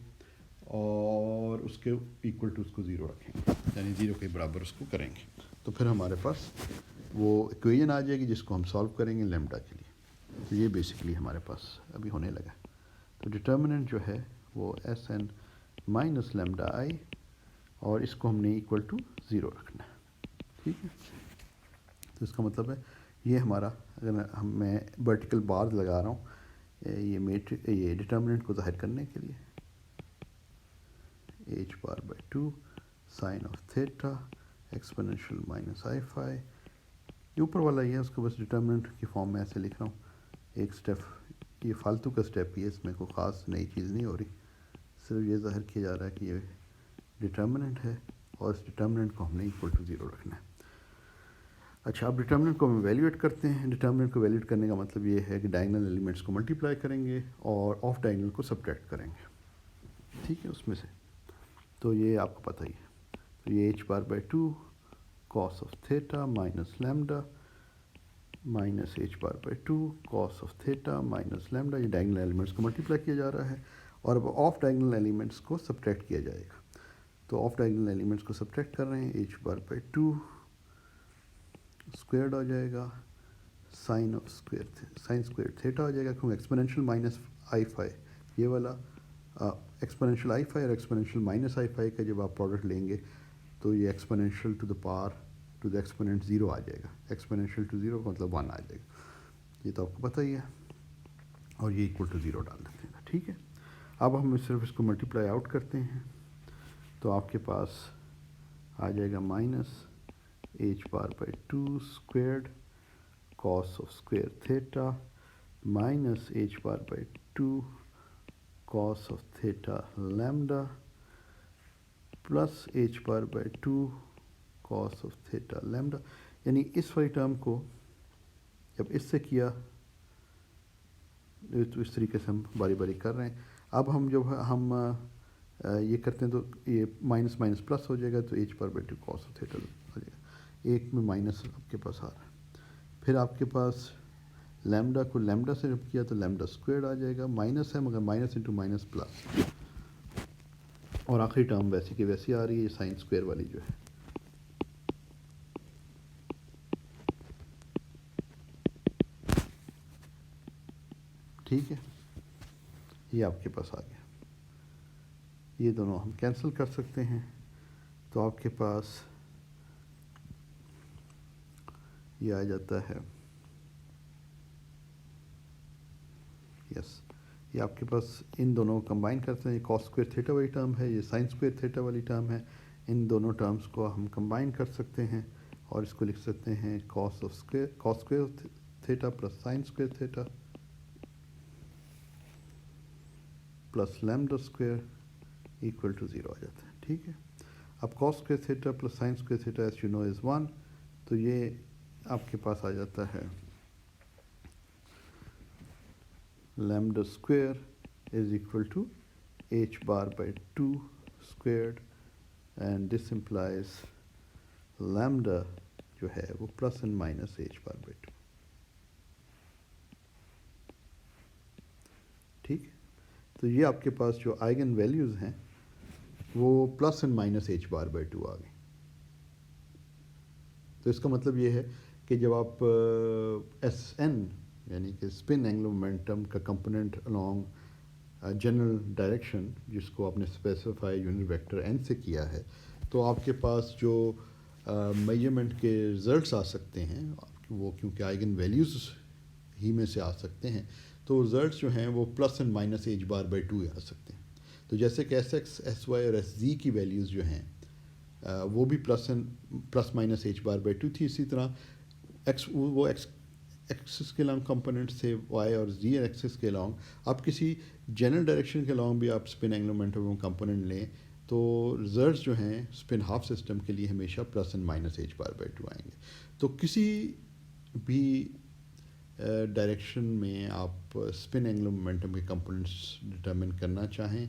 اور اس کے ایکول ٹو اس کو زیرو رکھیں گے, یعنی زیرو کے برابر اس کو کریں گے. تو پھر ہمارے پاس وہ ایکویشن آ جائے گی جس کو ہم سالو کریں گے لیمڈا کے لیے. تو یہ بیسکلی ہمارے پاس ابھی ہونے لگا. تو ڈٹرمنٹ جو ہے وہ S N minus lambda I, اور اس کو ہم نے ایکول ٹو زیرو رکھنا ہے. ٹھیک ہے, تو اس کا مطلب ہے یہ ہمارا, اگر میں ورٹیکل بار لگا رہا ہوں یہ ڈٹرمنٹ کو ظاہر کرنے کے لیے, H bar by 2 sine of theta exponential minus I phi. یہ اوپر والا یہ ہے, اس کو بس ڈٹرمنٹ کی فارم میں ایسے لکھ رہا ہوں. ایک اسٹیپ یہ فالتو کا اسٹیپ ہی ہے, اس میں کوئی خاص نئی چیز نہیں ہو رہی, صرف یہ ظاہر کیا جا رہا ہے کہ یہ ڈٹرمنٹ ہے اور اس ڈٹرمنٹ کو ہم نے ایکول ٹو زیرو رکھنا ہے. اچھا, اب ڈٹرمنٹ کو ہم ایویلیویٹ کرتے ہیں. ڈٹرمنٹ کو ایویلیویٹ کرنے کا مطلب یہ ہے کہ ڈائگنل ایلیمنٹس کو ملٹیپلائی کریں گے اور آف ڈائگنل کو سبٹریکٹ کریں گے. ٹھیک ہے, اس میں سے تو یہ آپ کو پتہ ہی ہے. تو یہ h bar by 2 cos of theta minus lambda minus H bar by 2 cos of theta minus lambda, یہ ڈائگنل ایلیمنٹس کو ملٹیپلائی کیا جا رہا ہے, اور اب آف ڈائگنل ایلیمنٹس کو سبٹریکٹ کیا جائے گا. تو آف ڈائگنل ایلیمنٹس کو سبٹریکٹ کر رہے ہیں, ایچ بار بائی 2 اسکوئرڈ ہو جائے گا سائن اسکوئر تھیٹا ہو جائے گا, کیونکہ ایکسپوننشیل مائنس آئی فائی یہ والا ایکسپوننشیل آئی فائی اور ایکسپوننشیل مائنس آئی فائی کا جب آپ پروڈکٹ لیں گے تو یہ ایکسپوننشیل ٹو دا پار ٹو دا ایکسپوننٹ زیرو آ جائے گا. ایکسپوننشیل ٹو زیرو مطلب 1 آ جائے گا, یہ تو آپ کو پتہ ہی ہے, اور یہ ایکول ٹو زیرو ڈال دیتے ہیں. ٹھیک ہے, اب ہم صرف اس کو ملٹیپلائی آؤٹ کرتے ہیں, تو آپ کے پاس آ جائے گا minus H bar by 2 squared cos of square theta minus H bar by 2 cos of theta lambda plus H bar by 2 cos of theta lambda. یعنی اس والی ٹرم کو جب اس سے کیا تو اس طریقے سے ہم باری باری کر رہے ہیں. اب ہم جب ہم یہ کرتے ہیں تو یہ مائنس مائنس پلس ہو جائے گا, تو H bar by 2 cos of theta ہو جائے گا. ایک میں مائنس آپ کے پاس آ رہا ہے, پھر آپ کے پاس لیمڈا کو لیمڈا سے جب کیا تو لیمڈا اسکوئرڈ آ جائے گا, مائنس ہے مگر مائنس انٹو مائنس پلس, اور آخری ٹرم ویسی کی ویسی آ رہی ہے, یہ سائن اسکوئر والی جو ہے. ٹھیک ہے, یہ آپ کے پاس آ گیا. یہ دونوں ہم کینسل کر سکتے ہیں, تو آپ کے پاس یہ آ جاتا ہے, یس, یہ آپ کے پاس ان دونوں کو کمبائن کرتے ہیں. یہ کاس اسکوئر تھیٹا والی ٹرم ہے, یہ سائن اسکوئر تھیٹا والی ٹرم ہے. ان دونوں ٹرمز کو ہم کمبائن کر سکتے ہیں اور اس کو لکھ سکتے ہیں cos square theta plus sine square theta plus lambda square equal to zero آ جاتا ہے. ٹھیک ہے, اب cos square theta plus sine square theta as you know is 1, تو یہ آپ کے پاس آ جاتا ہے lambda square is equal to h bar by 2 squared, and this implies lambda جو ہے وہ plus and minus H bar by 2. ٹھیک ہے, تو یہ آپ کے پاس جو آئگن ویلیوز ہیں وہ plus and minus H bar by 2 آ گئی. تو اس کا مطلب یہ ہے کہ جب آپ ایس این یعنی کہ اسپن اینگولر مومنٹم کا کمپوننٹ along جنرل ڈائریکشن جس کو آپ نے اسپیسیفائی یونٹ ویکٹر این سے کیا ہے، تو آپ کے پاس جو میجرمنٹ کے رزلٹس آ سکتے ہیں وہ کیونکہ آئگن ویلیوز ہی میں سے آ سکتے ہیں، تو رزلٹس جو ہیں وہ plus and minus H bar by 2 آ سکتے ہیں. تو جیسے کہ ایس ایکس ایس وائی اور ایس زی کی ویلیوز جو ہیں وہ بھی plus minus H bar by 2 تھی. اسی طرح ایکسس کے along کمپوننٹس تھے وائی اور زی ایکسس کے along. آپ کسی جنرل ڈائریکشن کے along بھی آپ اسپن اینگولر مومنٹم کمپوننٹ لیں تو رزلٹس جو ہیں اسپن ہاف سسٹم کے لیے ہمیشہ plus and minus H bar by 2 آئیں گے. تو کسی بھی ڈائریکشن میں آپ اسپن اینگولر مومنٹم کے کمپوننٹس ڈٹرمن کرنا چاہیں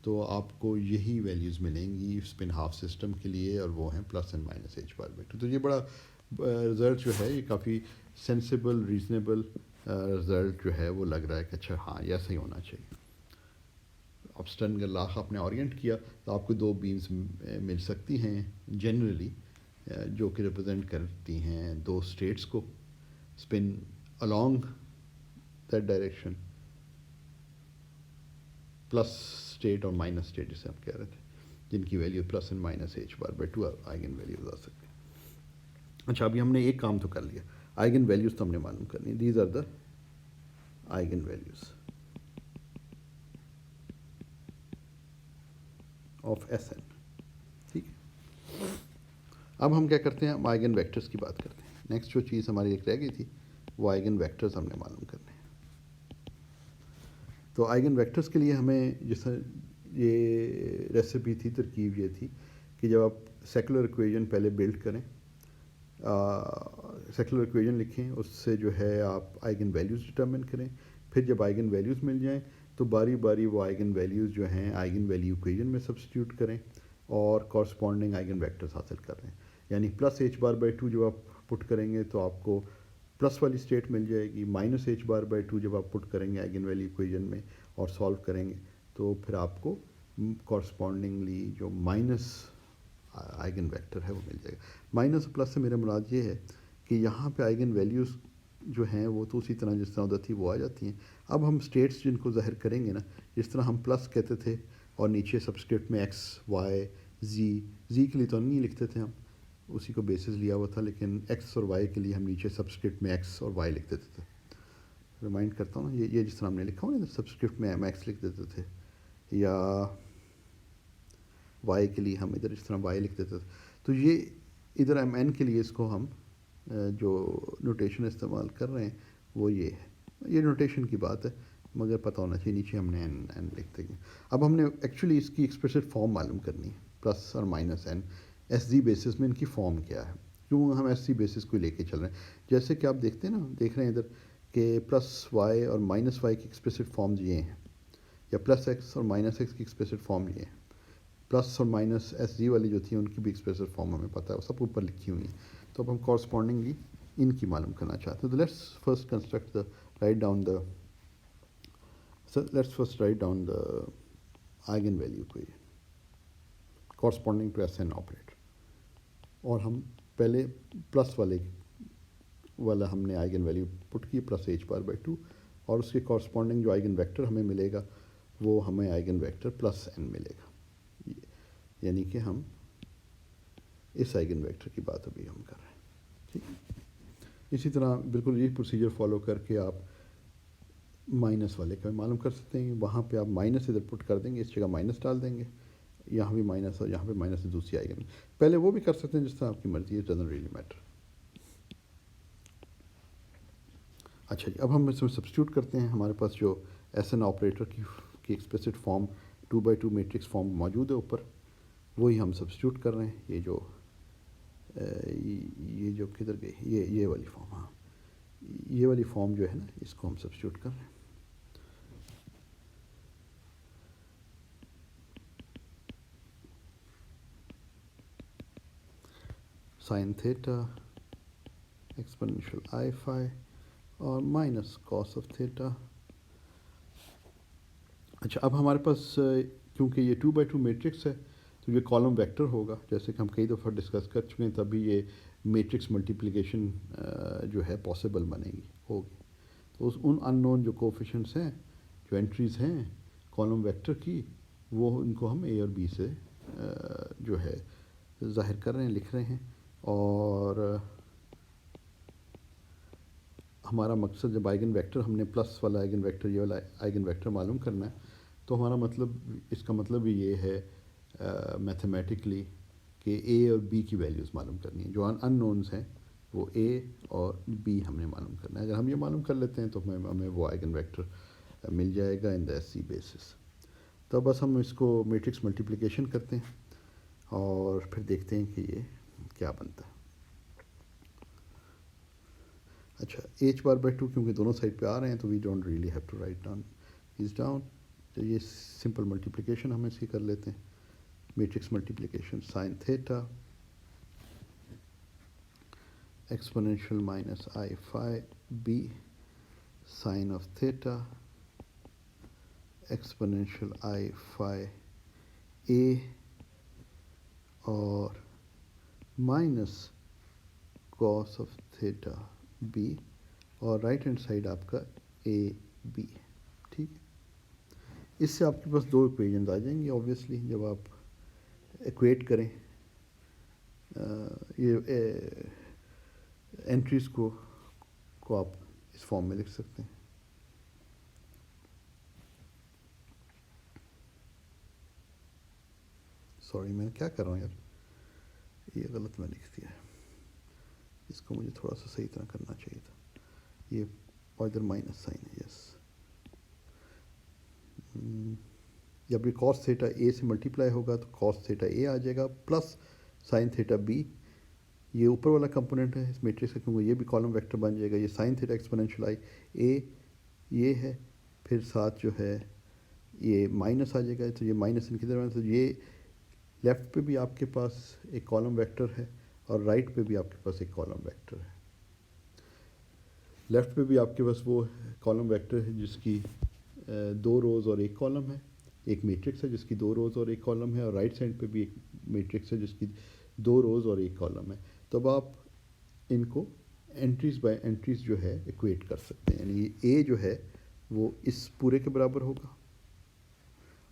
تو آپ کو یہی ویلیوز ملیں گی اسپن ہاف سسٹم کے لیے، اور وہ ہیں plus and minus H bar by 2. تو یہ بڑا رزلٹ جو ہے یہ کافی سینسیبل ریزنیبل رزلٹ جو ہے وہ لگ رہا ہے کہ اچھا ہاں یہ ایسا ہی ہونا چاہیے. اب اسٹرن لاخ آپ نے اورینٹ کیا تو آپ کو 2 بینز مل سکتی ہیں جنرلی جو کہ ریپرزینٹ کرتی ہیں 2 اسٹیٹس کو spin along that direction plus state اور مائنس اسٹیٹ جسے ہم کہہ رہے تھے، جن کی value plus and minus H bar by 2 eigen values آ سکتے ہیں. اچھا ابھی ہم نے ایک کام تو کر لیا، آئگن ویلیوز تو ہم نے معلوم کرنی. These are the eigenvalues of S N. ٹھیک ہے، اب ہم کیا کرتے ہیں، ہم آئگن ویکٹرز کی بات کرتے ہیں. نیکسٹ جو چیز ہماری ایک رہ گئی تھی وہ آئگن ویکٹرز ہم نے معلوم کرنے ہیں. تو آئگن ویکٹرز کے لیے ہمیں جیسا یہ ریسیپی تھی، ترکیب یہ تھی کہ جب آپ سیکولر ایکویژن پہلے بلڈ کریں، سیکولر ایکویژن لکھیں، اس سے جو ہے آپ آئگن ویلیوز ڈٹرمن کریں. پھر جب آئگن ویلیوز مل جائیں تو باری باری وہ آئگن ویلیوز جو ہیں آئگن ویلیو ایکویژن میں سبسٹیوٹ کریں اور کورسپونڈنگ آئگن ویکٹرز حاصل کر لیں. یعنی پلس ایچ بار بائی 2 جب آپ پٹ کریں گے تو آپ کو پلس والی اسٹیٹ مل جائے گی. مائنس ایچ بار بائی 2 جب آپ پٹ کریں گے آئگن ویلیو ایکویژن میں اور سالو کریں گے تو پھر آپ کو کورسپونڈنگلی جو مائنس آئگن ویکٹر ہے وہ مل جائے گا. مائنس پلس سے میرا مراد یہ ہے کہ یہاں پہ آئگن ویلیوز جو ہیں وہ تو اسی طرح جس طرح ادھر تھی وہ آ جاتی ہیں. اب ہم اسٹیٹس جن کو ظاہر کریں گے نا، جس طرح ہم پلس کہتے تھے اور نیچے سبسکرپٹ میں ایکس وائی زی کے لیے تو نہیں لکھتے تھے، ہم اسی کو بیسس لیا ہوا تھا، لیکن ایکس اور وائی کے لیے ہم نیچے سبسکرپٹ میں ایکس اور وائی لکھ دیتے تھے. ریمائنڈ کرتا ہوں نا، یہ جس طرح ہم نے لکھا ہو نا سبسکرپٹ میں ہم ایکس لکھ دیتے تھے، یا وائی کے لیے ہم ادھر اس طرح وائی لکھ دیتے تھے. تو یہ ادھر ایم این کے لیے اس کو ہم جو نوٹیشن استعمال کر رہے ہیں وہ یہ ہے. یہ نوٹیشن کی بات ہے مگر پتہ ہونا چاہیے نیچے ہم نے این لکھ دیں گے. اب ہم نے ایکچولی اس کی ایکسپریسڈ فارم معلوم کرنی ہے، پلس اور minus N S Z basis میں ان کی فارم کیا ہے. کیوں ہم ایس سی بیسس کو لے کے چل رہے ہیں؟ جیسے کہ آپ دیکھتے ہیں نا، دیکھ رہے ہیں ادھر کہ پلس وائی اور مائنس وائی کی ایکسپریسڈ فارمز یہ ہیں، یا پلس ایکس اور مائنس ایکس کی ایکسپریسڈ فارم یہ ہیں. پلس اور مائنس ایس جی والی جو تھی ان کی بھی ایکسپریسڈ فارم ہمیں پتہ ہے، وہ سب اوپر لکھی ہوئی ہیں. تو اب ہم کورسپونڈنگلی ان کی معلوم کرنا چاہتے ہیں. تو let's first construct write down the eigenvalue کو corresponding to S N operator. اور ہم پہلے پلس والا ہم نے آئگن ویلیو پٹ کی پلس ایچ بار بائی 2، اور اس کے کورسپونڈنگ جو آئگن ویکٹر ہمیں ملے گا وہ ہمیں آئگن ویکٹر پلس این ملے گا. یعنی کہ ہم اس آئگن ویکٹر کی بات ابھی ہم کر رہے ہیں. ٹھیک ہے، اسی طرح بالکل یہ پروسیجر فالو کر کے آپ مائنس والے کا معلوم کر سکتے ہیں. وہاں پہ آپ مائنس ادھر پٹ کر دیں گے، اس جگہ مائنس ڈال دیں گے، یہاں بھی مائنس اور یہاں پہ مائنس سے دوسری آئگن. پہلے وہ بھی کر سکتے ہیں جس طرح آپ کی مرضی ہے، ڈزنٹ ریئلی میٹر. اچھا جی، اب ہم اس میں سبسٹیوٹ کرتے ہیں. ہمارے پاس جو ایس این آپریٹر کی expressed form 2x2 matrix form موجود ہے اوپر، وہی ہم سبسٹیوٹ کر رہے ہیں. یہ جو کدھر گئی، یہ والی فارم، ہاں یہ والی فارم جو ہے نا اس کو ہم سبسٹیوٹ کر رہے ہیں. سائن تھیٹا ایکسپونینشیل آئی فائی اور مائنس کاس آف تھیٹا. اچھا اب ہمارے پاس کیونکہ یہ 2x2 میٹرکس ہے تو یہ کالم ویکٹر ہوگا، جیسے کہ ہم کئی دفعہ ڈسکس کر چکے ہیں. تبھی یہ میٹرکس ملٹیپلیکیشن جو ہے پاسبل بنے گی، ہوگی. تو ان ان نون جو کوفیشنٹس ہیں، جو انٹریز ہیں کالم ویکٹر کی، وہ ان کو ہم اے اور بی سے جو ہے ظاہر کر رہے ہیں، لکھ رہے ہیں. اور ہمارا مقصد جب آئگن ویکٹر ہم نے پلس والا آئگن ویکٹر، یہ والا آئگن ویکٹر معلوم کرنا ہے، تو ہمارا مطلب، اس کا مطلب بھی یہ ہے میتھمیٹکلی کہ اے اور بی کی ویلیوز معلوم کرنی ہے. جو ان نونز ہیں وہ اے اور بی ہم نے معلوم کرنا ہے. اگر ہم یہ معلوم کر لیتے ہیں تو ہمیں وہ آئگن ویکٹر مل جائے گا ان دا ایس سی بیسس. تو بس ہم اس کو میٹرکس ملٹیپلیکیشن کرتے ہیں اور پھر دیکھتے ہیں کہ یہ کیا بنتا ہے. اچھا، ایچ بار بائی 2 کیونکہ دونوں سائڈ پہ آ رہے ہیں تو we don't really have to write down as down. تو یہ سمپل ملٹیپلیکیشن ہم اس کی کر لیتے ہیں. Matrix multiplication sine theta exponential minus I phi B sine of theta exponential I phi A اور minus cos of theta B, اور right hand side آپ کا اے بی. ٹھیک ہے، اس سے آپ کے پاس دو ایکویژنز آ جائیں گی اوبویسلی جب آپ ایکویٹ کریں یہ انٹریز کو آپ اس فارم میں لکھ سکتے ہیں. سوری میں کیا کر رہا ہوں یار، یہ غلط میں لکھ دیا ہے. اس کو مجھے تھوڑا سا صحیح طرح کرنا چاہیے تھا. یہ اور ادھر مائنس سائن ہے. یس، جب یہ کاس تھیٹا اے سے ملٹیپلائی ہوگا تو کاس تھیٹا اے آ جائے گا پلس سائن تھیٹا بی. یہ اوپر والا کمپوننٹ ہے اس میٹرکس کا کیونکہ یہ بھی کالم ویکٹر بن جائے گا. یہ سائن تھیٹا ایکسپونینشیل آئی اے یہ ہے، پھر ساتھ جو ہے یہ مائنس آ جائے گا. تو یہ مائنس ان کی طرف، تو یہ لیفٹ پہ بھی آپ کے پاس ایک کالم ویکٹر ہے اور رائٹ پہ بھی آپ کے پاس ایک کالم ویکٹر ہے. لیفٹ پہ بھی آپ کے پاس وہ کالم ویکٹر ہے جس کی 2 روز اور 1 کالم ہے. ایک میٹرکس ہے جس کی 2 روز اور 1 کالم ہے، اور رائٹ سائڈ پہ بھی ایک میٹرکس ہے جس کی 2 روز اور 1 کالم ہے. تو اب آپ ان کو انٹریز بائی انٹریز جو ہے ایکویٹ کر سکتے ہیں. یعنی اے جو ہے وہ اس پورے کے برابر ہوگا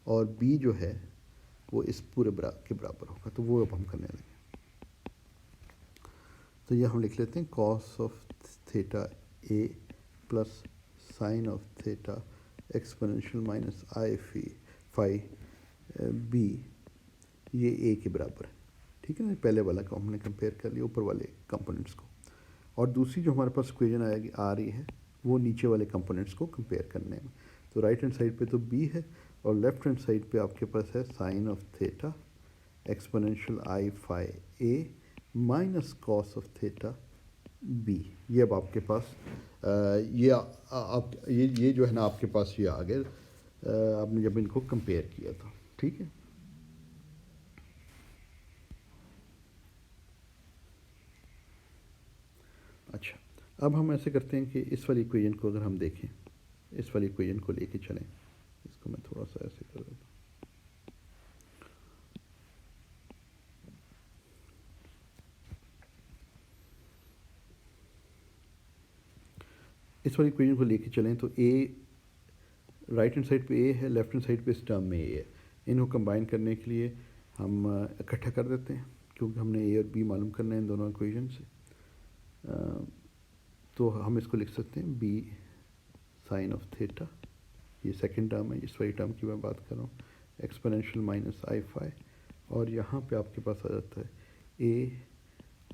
اور بی جو ہے وہ اس پورے کے برابر ہوگا. تو وہ اب ہم کرنے لگے. تو یہ ہم لکھ لیتے ہیں cos of theta A plus sine of theta exponential minus I phi B, یہ اے کے برابر ہے. ٹھیک ہے نا، پہلے والا کو ہم نے کمپیئر کر لیا اوپر والے کمپوننٹس کو، اور دوسری جو ہمارے پاس اکویژن آ رہی ہے وہ نیچے والے کمپوننٹس کو کمپیئر کرنے میں. تو رائٹ ہینڈ سائڈ پہ تو بی ہے اور لیفٹ ہینڈ سائڈ پہ آپ کے پاس ہے sine of theta exponential I phi A minus cos of theta B. یہ اب آپ کے پاس یہ جو ہے نا آپ کے پاس یہ آ گئے آپ نے جب ان کو کمپیئر کیا تھا. ٹھیک ہے، اچھا اب ہم ایسے کرتے ہیں کہ اس والی ایکویژن کو اگر ہم دیکھیں، اس والی ایکویژن کو لے کے چلیں. اس کو میں تھوڑا سا ایسے کر دیتا ہوں. اس والی ایکویژن کو لے کے چلیں تو اے رائٹ ہینڈ سائڈ پہ اے ہے، لیفٹ ہینڈ سائڈ پہ اس ٹرم میں اے ہے. ان کو کمبائن کرنے کے لیے ہم اکٹھا کر دیتے ہیں کیونکہ ہم نے اے اور بی معلوم کرنا ہے ان دونوں ایکویژن سے. تو ہم اس کو لکھ سکتے ہیں بی سائن آف تھیٹا، یہ سیکنڈ ٹرم ہے، اس والی ٹرم کی میں بات کر رہا ہوں، ایکسپونینشیل مائنس آئی فائی، اور یہاں پہ آپ کے پاس آ جاتا ہے اے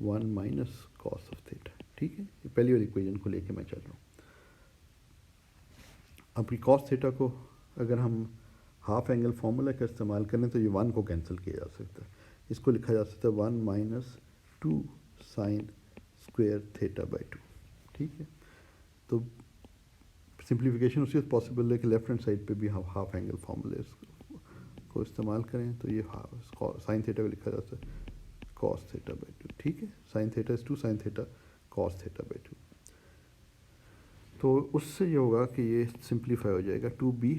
1 مائنس کاس آف تھیٹا. ٹھیک ہے، یہ پہلی والی ایکویژن کو لے کے میں چل رہا ہوں. اب یہ کاس تھیٹا کو اگر ہم ہاف اینگل فارمولا کا استعمال کریں تو یہ 1 کو کینسل کیا جا سکتا ہے. اس کو لکھا جا سکتا ہے 1 minus 2 sign square theta by 2. ٹھیک ہے، تو سمپلیفیکیشن اسی وقت پاسبل ہے کہ لیفٹ ہینڈ سائڈ پہ بھی ہم ہاف اینگل فارمولے کو استعمال کریں. تو یہ سائن تھیٹا کو لکھا جاتا ہے کاس تھیٹا بائی 2. ٹھیک ہے، sine theta is 2 sign theta cos theta by 2. تو اس سے یہ ہوگا کہ یہ سمپلیفائی ہو جائے گا 2b،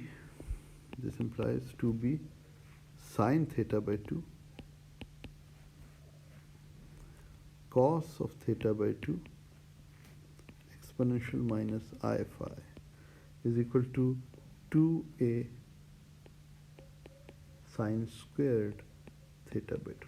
this implies 2b sine theta by 2 cos of theta by 2 exponential minus I phi is equal to 2a sin squared theta by 2.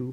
2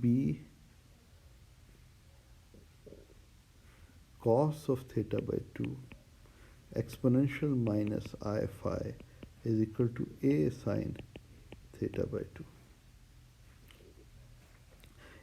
b cos of theta by 2 exponential minus I phi is equal to a sin theta by 2.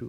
2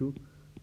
2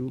2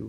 2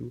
2,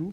2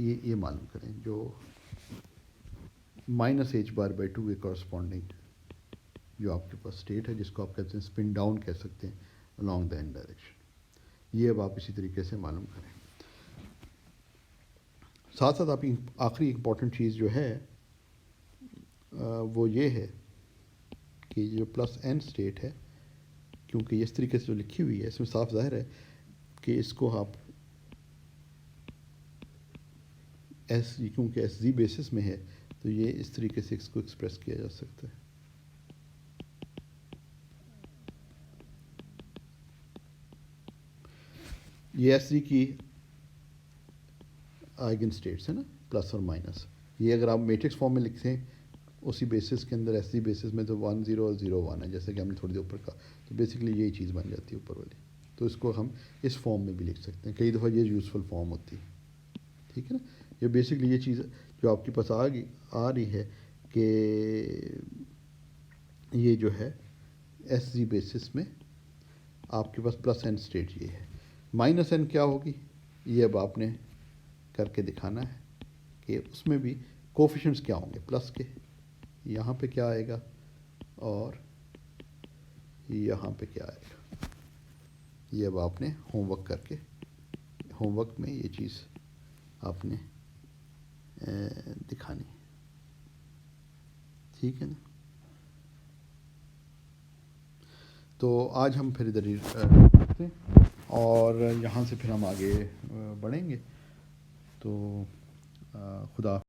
یہ معلوم کریں جو -h⁻/2 کے corresponding جو آپ کے پاس state ہے، جس کو آپ کہتے ہیں اسپن ڈاؤن کہہ سکتے ہیں along the n ڈائریکشن. یہ اب آپ اسی طریقے سے معلوم کریں. ساتھ ساتھ آپ آخری امپورٹنٹ چیز جو ہے وہ یہ ہے کہ جو +n اسٹیٹ ہے، کیونکہ یہ اس طریقے سے جو لکھی ہوئی ہے اس میں صاف ظاہر ہے کہ اس کو آپ کیونکہ ایس زی بیسس میں ہے تو یہ اس طریقے سے اس کو ایکسپریس کیا جا سکتا ہے. یہ ایس زی کی آئگن اسٹیٹس ہے نا، پلس اور مائنس. یہ اگر آپ میٹرکس فارم میں لکھتے ہیں اسی بیسس کے اندر، ایس زی بیسس میں تو 1 0 اور 0 1 ہے، جیسے کہ ہم نے تھوڑی دیر اوپر کہا. تو بیسکلی یہی چیز بن جاتی ہے اوپر والی. تو اس کو ہم اس فارم میں بھی لکھ سکتے ہیں. کئی دفعہ یہ یوزفل فارم ہوتی ہے. ٹھیک ہے نا. یہ بیسکلی یہ چیز جو آپ کے پاس آ رہی ہے کہ یہ جو ہے ایس زی بیسس میں آپ کے پاس +n اسٹیٹ یہ ہے. -n کیا ہوگی یہ اب آپ نے کر کے دکھانا ہے کہ اس میں بھی کوفیشنٹس کیا ہوں گے پلس کے. یہاں پہ کیا آئے گا اور یہاں پہ کیا آئے گا. یہ اب آپ نے ہوم ورک کر کے، ہوم ورک میں یہ چیز آپ نے دکھانی. ٹھیک ہے نا. تو آج ہم پھر ادھر ہی رکھتے ہیں اور یہاں سے پھر ہم آگے بڑھیں گے. تو خدا